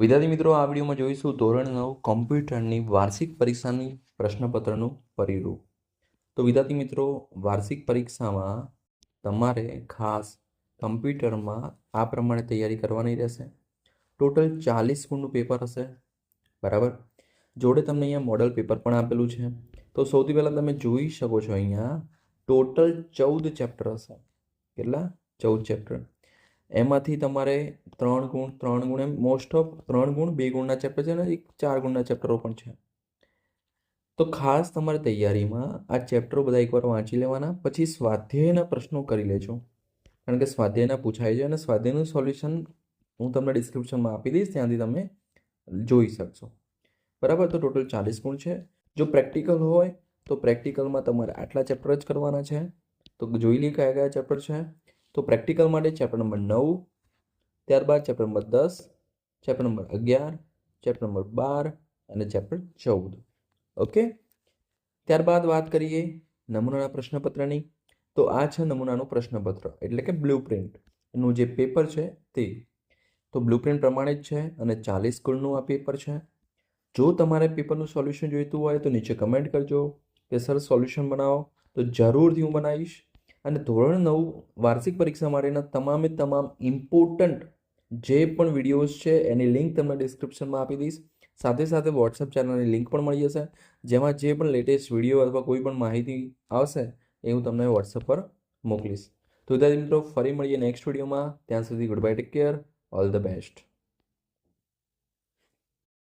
વિદ્યાર્થી મિત્રો, આ વિડીયોમાં જોઈશું ધોરણ 9 કોમ્પ્યુટરની વાર્ષિક પરીક્ષાની પ્રશ્નપત્રનું પરિરૂપ. તો વિદ્યાર્થી મિત્રો, વાર્ષિક પરીક્ષામાં તમારે ખાસ કમ્પ્યુટરમાં આ પ્રમાણે તૈયારી કરવાની રહેશે. ટોટલ 40 ગુણનું પેપર હશે, બરાબર. જોડે તમને અહીંયા મોડલ પેપર પણ આપેલું છે. તો સૌથી પહેલાં તમે જોઈ શકો છો અહીંયા ટોટલ 14 ચેપ્ટર હશે. કેટલા? 14 ચેપ્ટર. એમાંથી તમારે 3 ગુણ એમ મોસ્ટ ઓફ 3 ગુણ 2 ગુણના ચેપ્ટર છે ને 4 ગુણના ચેપ્ટરો પણ છે. તો ખાસ તમારે તૈયારીમાં આ ચેપ્ટરો બધા એકવાર વાંચી લેવાના, પછી સ્વાધ્યાયના પ્રશ્નો કરી લેજો, કારણ કે સ્વાધ્યાયના પૂછાય છે અને સ્વાધ્યાયનું સોલ્યુશન હું તમને ડિસ્ક્રિપ્શનમાં આપી દઈશ, ત્યાંથી તમે જોઈ શકશો, બરાબર. તો ટોટલ 40 ગુણ છે. જો પ્રેક્ટિકલ હોય તો પ્રેક્ટિકલમાં તમારે આટલા ચેપ્ટર જ કરવાના છે. તો જોઈ લઈએ કયા કયા ચેપ્ટર છે. તો પ્રેક્ટિકલ માટે ચેપ્ટર નંબર 9, ત્યારબાદ chapter number 10, chapter number 11, chapter number 12 અને ચેપ્ટર 14. ઓકે. ત્યારબાદ વાત કરીએ નમૂનાના પ્રશ્નપત્રની. તો આ છે નમૂનાનું પ્રશ્નપત્ર, એટલે કે બ્લુપ્રિન્ટનું જે પેપર છે તે. તો બ્લુપ્રિન્ટ પ્રમાણે જ છે અને 40 ગુણનું આ પેપર છે. જો તમારે પેપરનું સોલ્યુશન જોઈતું હોય તો નીચે કમેન્ટ કરજો કે સર સોલ્યુશન બનાવો, તો જરૂરથી હું બનાવીશ. અને ધોરણ 9 વાર્ષિક પરીક્ષા માટેના તમામ ઇમ્પોર્ટન્ટ જે પણ વિડીયોઝ છે એની લિંક તમને ડિસ્ક્રિપ્શનમાં આપી દઈશ. સાથે સાથે વોટ્સઅપ ચેનલની લિંક પણ મળી જશે, જેમાં જે પણ લેટેસ્ટ વિડીયો અથવા કોઈ પણ માહિતી આવશે એ હું તમને વોટ્સઅપ પર મોકલીશ. તો વિદ્યાર્થી મિત્રો, ફરી મળીએ નેક્સ્ટ વિડીયોમાં. ત્યાં સુધી good bye, take care, all the best.